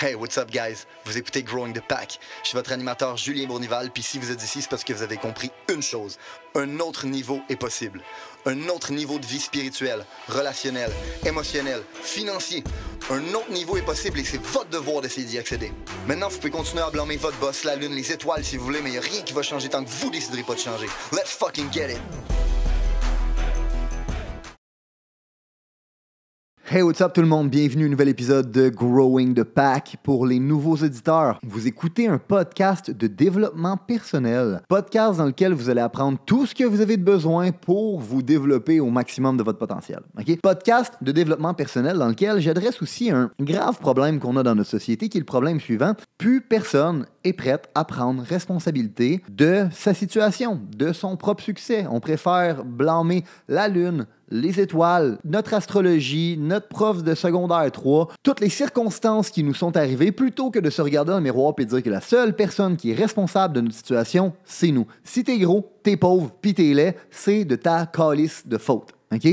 Hey, what's up, guys? Vous écoutez Growing the Pack. Je suis votre animateur Julien Bournival, puis si vous êtes ici, c'est parce que vous avez compris une chose. Un autre niveau est possible. Un autre niveau de vie spirituelle, relationnelle, émotionnelle, financier. Un autre niveau est possible et c'est votre devoir d'essayer d'y accéder. Maintenant, vous pouvez continuer à blâmer votre boss, la lune, les étoiles si vous voulez, mais il n'y a rien qui va changer tant que vous déciderez pas de changer. Let's fucking get it! Hey, what's up tout le monde? Bienvenue à un nouvel épisode de Growing the Pack. Pour les nouveaux auditeurs, vous écoutez un podcast de développement personnel. Podcast dans lequel vous allez apprendre tout ce que vous avez de besoin pour vous développer au maximum de votre potentiel. Okay? Podcast de développement personnel dans lequel j'adresse aussi un grave problème qu'on a dans notre société qui est le problème suivant. Plus personne est prête à prendre responsabilité de sa situation, de son propre succès. On préfère blâmer la lune, les étoiles, notre astrologie, notre prof de secondaire 3, toutes les circonstances qui nous sont arrivées, plutôt que de se regarder dans le miroir et dire que la seule personne qui est responsable de notre situation, c'est nous. Si t'es gros, t'es pauvre, pis t'es laid, c'est de ta calice de faute. OK?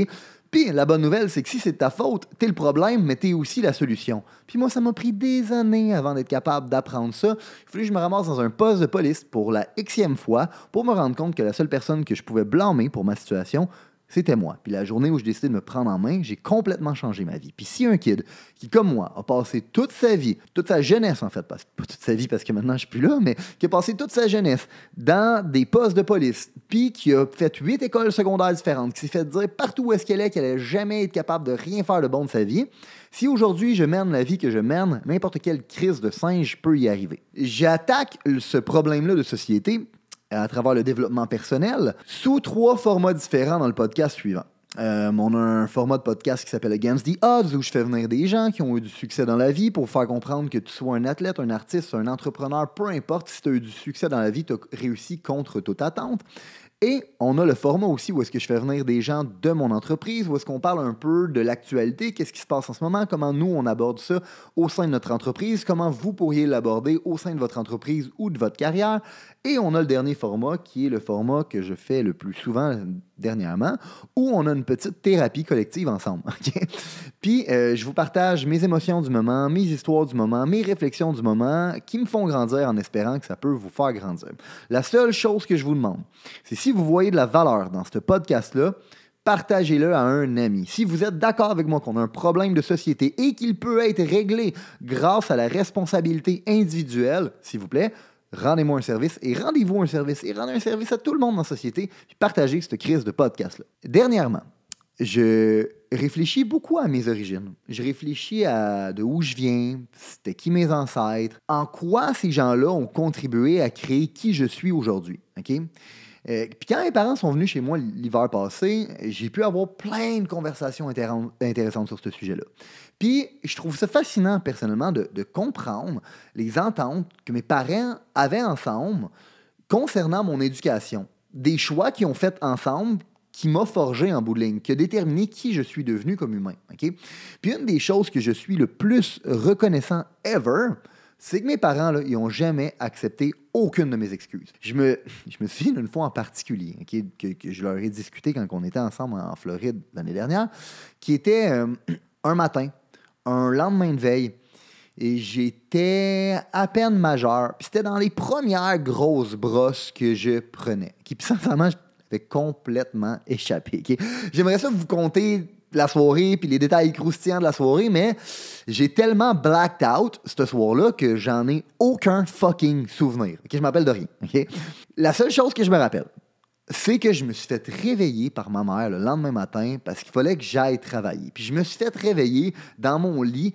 Puis la bonne nouvelle, c'est que si c'est de ta faute, t'es le problème, mais t'es aussi la solution. Puis moi, ça m'a pris des années avant d'être capable d'apprendre ça. Il fallait que je me ramasse dans un poste de police pour la Xème fois pour me rendre compte que la seule personne que je pouvais blâmer pour ma situation, c'était moi. Puis la journée où j'ai décidé de me prendre en main, j'ai complètement changé ma vie. Puis si un kid qui, comme moi, a passé toute sa vie, toute sa jeunesse en fait, pas toute sa vie parce que maintenant je suis plus là, mais qui a passé toute sa jeunesse dans des postes de police, puis qui a fait 8 écoles secondaires différentes, qui s'est fait dire partout où est-ce qu'elle allait jamais être capable de rien faire de bon de sa vie, si aujourd'hui je mène la vie que je mène, n'importe quelle crise de singe peut y arriver. J'attaque ce problème-là de société à travers le développement personnel, sous 3 formats différents dans le podcast suivant. On a un format de podcast qui s'appelle Against the Odds, où je fais venir des gens qui ont eu du succès dans la vie pour faire comprendre que tu sois un athlète, un artiste, un entrepreneur, peu importe, si tu as eu du succès dans la vie, tu as réussi contre toute attente. Et on a le format aussi où est-ce que je fais venir des gens de mon entreprise, où est-ce qu'on parle un peu de l'actualité, qu'est-ce qui se passe en ce moment, comment nous on aborde ça au sein de notre entreprise, comment vous pourriez l'aborder au sein de votre entreprise ou de votre carrière. Et on a le dernier format qui est le format que je fais le plus souvent dernièrement, où on a une petite thérapie collective ensemble. Okay? Puis je vous partage mes émotions du moment, mes histoires du moment, mes réflexions du moment qui me font grandir en espérant que ça peut vous faire grandir. La seule chose que je vous demande, c'est si vous voyez de la valeur dans ce podcast-là, partagez-le à un ami. Si vous êtes d'accord avec moi qu'on a un problème de société et qu'il peut être réglé grâce à la responsabilité individuelle, s'il vous plaît, rendez-moi un service et rendez-vous un service et rendez un service à tout le monde dans la société puis partagez cette crise de podcast-là. Dernièrement, je réfléchis beaucoup à mes origines. Je réfléchis à de où je viens, c'était qui mes ancêtres, en quoi ces gens-là ont contribué à créer qui je suis aujourd'hui. OK? Puis quand mes parents sont venus chez moi l'hiver passé, j'ai pu avoir plein de conversations intéressantes sur ce sujet-là. Puis je trouve ça fascinant personnellement de comprendre les ententes que mes parents avaient ensemble concernant mon éducation. Des choix qu'ils ont fait ensemble qui m'a forgé en bout de ligne, qui a déterminé qui je suis devenu comme humain. Okay? Puis une des choses que je suis le plus reconnaissant ever, c'est que mes parents, là, ils n'ont jamais accepté aucune de mes excuses. Je me souviens d'une fois en particulier, okay, que je leur ai discuté quand on était ensemble en Floride l'année dernière, qui était un matin, un lendemain de veille, et j'étais à peine majeur. Puis c'était dans les premières grosses brosses que je prenais. Okay? Puis sincèrement, j'avais complètement échappé. Okay? J'aimerais ça vous conter la soirée puis les détails croustillants de la soirée, mais j'ai tellement blacked out ce soir-là que j'en ai aucun fucking souvenir. Okay? Je m'appelle de rien. Okay? La seule chose que je me rappelle, c'est que je me suis fait réveiller par ma mère le lendemain matin parce qu'il fallait que j'aille travailler. Puis je me suis fait réveiller dans mon lit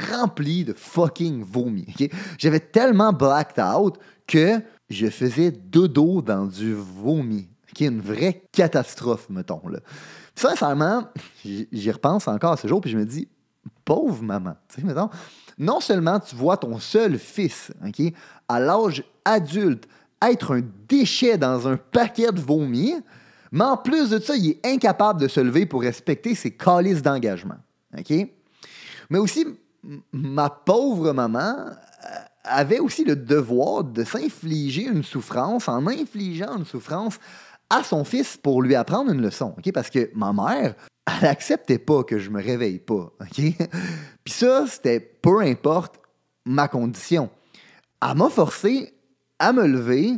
rempli de fucking vomi. Okay? J'avais tellement blacked out que je faisais dodo dans du vomi. Okay? Une vraie catastrophe, mettons, là. Sincèrement, j'y repense encore à ce jour, puis je me dis, pauvre maman, tu sais, mettons, non seulement tu vois ton seul fils, okay, à l'âge adulte, être un déchet dans un paquet de vomi, mais en plus de ça, il est incapable de se lever pour respecter ses calices d'engagement, ok? Mais aussi, ma pauvre maman avait aussi le devoir de s'infliger une souffrance en infligeant une souffrance à son fils pour lui apprendre une leçon, okay? Parce que ma mère, elle n'acceptait pas que je me réveille pas, okay? Puis ça, c'était peu importe ma condition. Elle m'a forcé à me lever,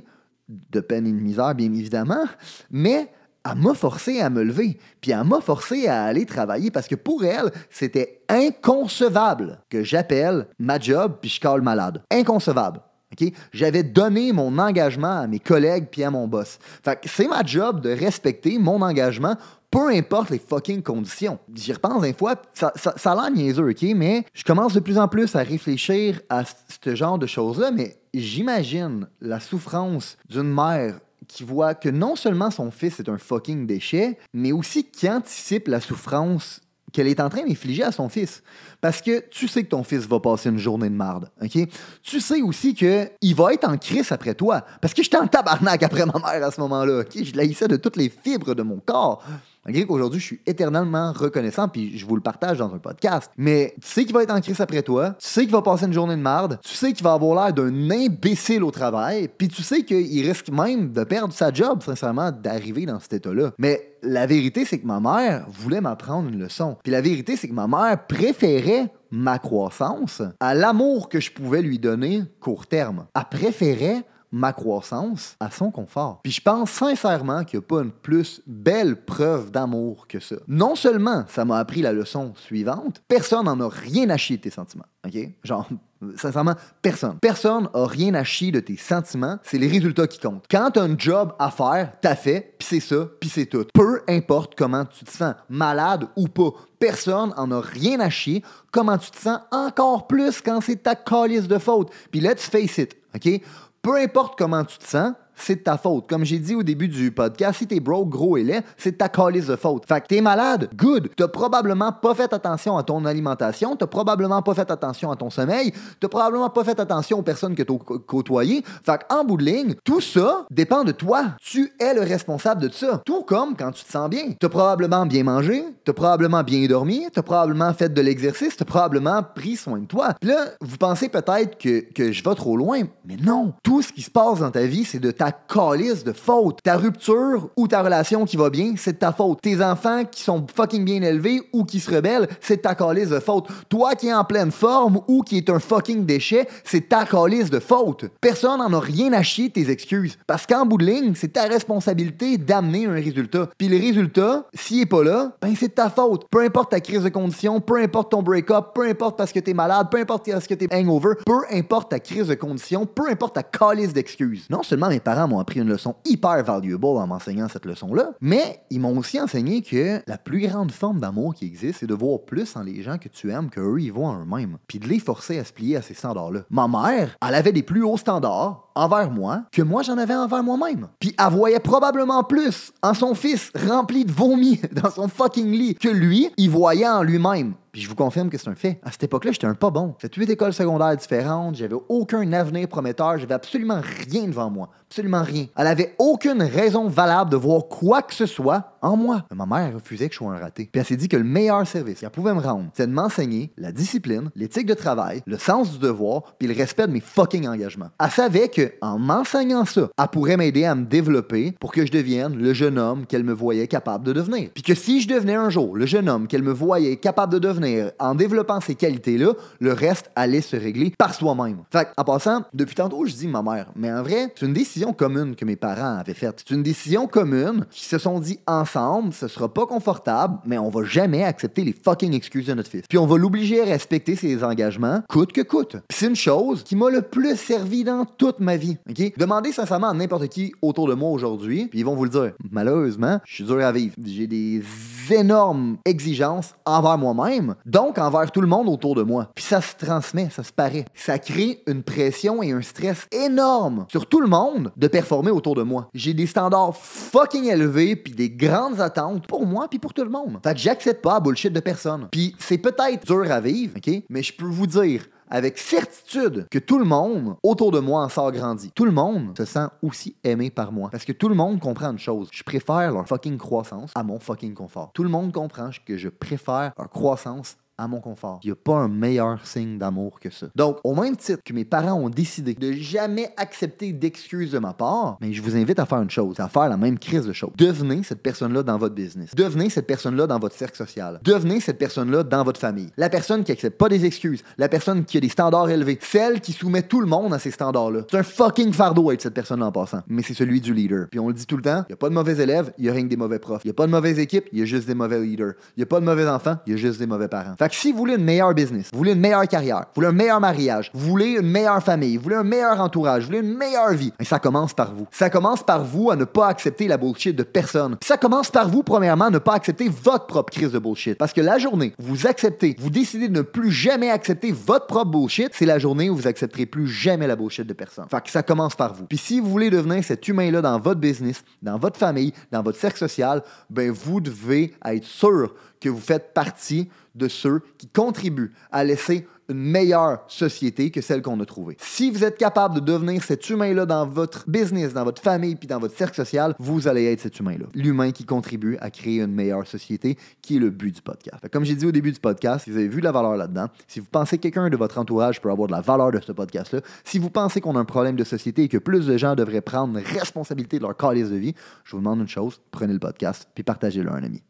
de peine et de misère, bien évidemment, mais elle m'a forcé à me lever, puis elle m'a forcé à aller travailler parce que pour elle, c'était inconcevable que j'appelle ma job puis je cale malade. Inconcevable. Okay? J'avais donné mon engagement à mes collègues puis à mon boss. Fait que c'est ma job de respecter mon engagement, peu importe les fucking conditions. J'y repense des fois, ça a l'air niaiseux, OK? Mais je commence de plus en plus à réfléchir à ce genre de choses-là, mais j'imagine la souffrance d'une mère qui voit que non seulement son fils est un fucking déchet, mais aussi qui anticipe la souffrance qu'elle est en train d'infliger à son fils. Parce que tu sais que ton fils va passer une journée de marde, OK? Tu sais aussi qu'il va être en crise après toi. Parce que j'étais en tabarnak après ma mère à ce moment-là, OK? Je l'haïssais de toutes les fibres de mon corps. Malgré qu'aujourd'hui, je suis éternellement reconnaissant, puis je vous le partage dans un podcast. Mais tu sais qu'il va être en crise après toi, tu sais qu'il va passer une journée de marde, tu sais qu'il va avoir l'air d'un imbécile au travail, puis tu sais qu'il risque même de perdre sa job, sincèrement, d'arriver dans cet état-là. Mais la vérité, c'est que ma mère voulait m'apprendre une leçon. Puis la vérité, c'est que ma mère préférait ma croissance à l'amour que je pouvais lui donner court terme. Elle préférait ma croissance à son confort. Puis je pense sincèrement qu'il n'y a pas une plus belle preuve d'amour que ça. Non seulement ça m'a appris la leçon suivante, personne n'en a rien à chier de tes sentiments. OK? Genre, sincèrement, personne. Personne n'a rien à chier de tes sentiments, c'est les résultats qui comptent. Quand tu as un job à faire, t'as fait, puis c'est ça, puis c'est tout. Peu importe comment tu te sens, malade ou pas, personne en a rien à chier. Comment tu te sens, encore plus quand c'est ta calice de faute. Puis let's face it, OK? Peu importe comment tu te sens, c'est de ta faute. Comme j'ai dit au début du podcast, si t'es broke, gros et laid, c'est de ta calice de faute. Fait que t'es malade, good. T'as probablement pas fait attention à ton alimentation, t'as probablement pas fait attention à ton sommeil, t'as probablement pas fait attention aux personnes que t'as côtoyées. Fait qu'en bout de ligne, tout ça dépend de toi. Tu es le responsable de ça. Tout comme quand tu te sens bien. T'as probablement bien mangé, t'as probablement bien dormi, t'as probablement fait de l'exercice, t'as probablement pris soin de toi. Puis là, vous pensez peut-être que je vais trop loin, mais non. Tout ce qui se passe dans ta vie, c'est de ta calice de faute. Ta rupture ou ta relation qui va bien, c'est de ta faute. Tes enfants qui sont fucking bien élevés ou qui se rebellent, c'est de ta calice de faute. Toi qui es en pleine forme ou qui est un fucking déchet, c'est ta calice de faute. Personne n'en a rien à chier de tes excuses. Parce qu'en bout de ligne, c'est ta responsabilité d'amener un résultat. Puis le résultat, s'il est pas là, ben c'est de ta faute. Peu importe ta crise de condition, peu importe ton break-up, peu importe parce que t'es malade, peu importe parce que t'es hangover, peu importe ta crise de condition, peu importe ta calice d'excuses. Non seulement mes parents m'ont appris une leçon hyper valuable en m'enseignant cette leçon-là, mais ils m'ont aussi enseigné que la plus grande forme d'amour qui existe, c'est de voir plus en les gens que tu aimes qu'eux, ils voient en eux-mêmes, puis de les forcer à se plier à ces standards-là. Ma mère, elle avait des plus hauts standards envers moi que moi j'en avais envers moi-même. Puis elle voyait probablement plus en son fils rempli de vomi dans son fucking lit que lui, il voyait en lui-même. Puis je vous confirme que c'est un fait. À cette époque-là, j'étais un pas bon. J'ai 8 écoles secondaires différentes, j'avais aucun avenir prometteur, j'avais absolument rien devant moi. Absolument rien. Elle avait aucune raison valable de voir quoi que ce soit en moi. Mais ma mère refusait que je sois un raté. Puis elle s'est dit que le meilleur service qu'elle pouvait me rendre, c'est de m'enseigner la discipline, l'éthique de travail, le sens du devoir, puis le respect de mes fucking engagements. Elle savait que en m'enseignant ça, elle pourrait m'aider à me développer pour que je devienne le jeune homme qu'elle me voyait capable de devenir. Puis que si je devenais un jour le jeune homme qu'elle me voyait capable de devenir en développant ces qualités-là, le reste allait se régler par soi-même. Fait en passant, depuis tantôt, je dis ma mère, mais en vrai, c'est une décision commune que mes parents avaient faite. C'est une décision commune qui se sont dit ensemble, ce sera pas confortable, mais on va jamais accepter les fucking excuses de notre fils. Puis on va l'obliger à respecter ses engagements, coûte que coûte. Puis c'est une chose qui m'a le plus servi dans toute ma vie. OK? Demandez sincèrement à n'importe qui autour de moi aujourd'hui, puis ils vont vous le dire. Malheureusement, je suis dur à vivre. J'ai des énormes exigences envers moi-même, donc envers tout le monde autour de moi. Puis ça se transmet, ça se paraît. Ça crée une pression et un stress énorme sur tout le monde de performer autour de moi. J'ai des standards fucking élevés puis des grandes attentes pour moi puis pour tout le monde. Fait que j'accepte pas la bullshit de personne. Puis c'est peut-être dur à vivre, OK? Mais je peux vous dire avec certitude que tout le monde autour de moi en sort grandi. Tout le monde se sent aussi aimé par moi. Parce que tout le monde comprend une chose. Je préfère leur fucking croissance à mon fucking confort. Tout le monde comprend que je préfère leur croissance à mon confort. Il n'y a pas un meilleur signe d'amour que ça. Donc, au même titre que mes parents ont décidé de jamais accepter d'excuses de ma part, mais je vous invite à faire une chose, à faire la même crise de choses. Devenez cette personne-là dans votre business. Devenez cette personne-là dans votre cercle social. Devenez cette personne-là dans votre famille. La personne qui accepte pas des excuses. La personne qui a des standards élevés. Celle qui soumet tout le monde à ces standards-là. C'est un fucking fardeau être cette personne-là en passant. Mais c'est celui du leader. Puis on le dit tout le temps, il n'y a pas de mauvais élèves, il n'y a rien que des mauvais profs. Il n'y a pas de mauvaise équipe, il y a juste des mauvais leaders. Il n'y a pas de mauvais enfants, il y a juste des mauvais parents. Fait que si vous voulez une meilleure business, vous voulez une meilleure carrière, vous voulez un meilleur mariage, vous voulez une meilleure famille, vous voulez un meilleur entourage, vous voulez une meilleure vie, et ça commence par vous. Ça commence par vous à ne pas accepter la bullshit de personne. Puis ça commence par vous, premièrement, à ne pas accepter votre propre crise de bullshit. Parce que la journée où vous acceptez, vous décidez de ne plus jamais accepter votre propre bullshit, c'est la journée où vous accepterez plus jamais la bullshit de personne. Fait que ça commence par vous. Puis si vous voulez devenir cet humain-là dans votre business, dans votre famille, dans votre cercle social, ben vous devez être sûr que vous faites partie de ceux qui contribuent à laisser une meilleure société que celle qu'on a trouvée. Si vous êtes capable de devenir cet humain-là dans votre business, dans votre famille, puis dans votre cercle social, vous allez être cet humain-là. L'humain qui contribue à créer une meilleure société, qui est le but du podcast. Comme j'ai dit au début du podcast, si vous avez vu de la valeur là-dedans, si vous pensez que quelqu'un de votre entourage peut avoir de la valeur de ce podcast-là, si vous pensez qu'on a un problème de société et que plus de gens devraient prendre responsabilité de leur calice de vie, je vous demande une chose, prenez le podcast, puis partagez-le à un ami.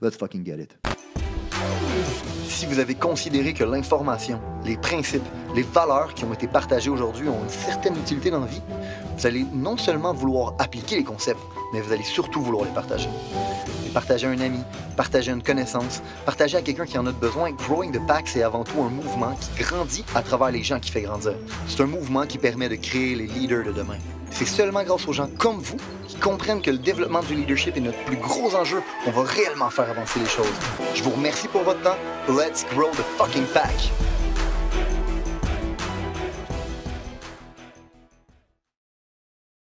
Let's fucking get it. Si vous avez considéré que l'information, les principes, les valeurs qui ont été partagées aujourd'hui ont une certaine utilité dans la vie, vous allez non seulement vouloir appliquer les concepts, mais vous allez surtout vouloir les partager. Les partager à un ami, partager à une connaissance, partager à quelqu'un qui en a besoin. Growing the Pack, c'est avant tout un mouvement qui grandit à travers les gens qui fait grandir. C'est un mouvement qui permet de créer les leaders de demain. C'est seulement grâce aux gens comme vous qui comprennent que le développement du leadership est notre plus gros enjeu qu'on va réellement faire avancer les choses. Je vous remercie pour votre temps. Let's grow the fucking pack!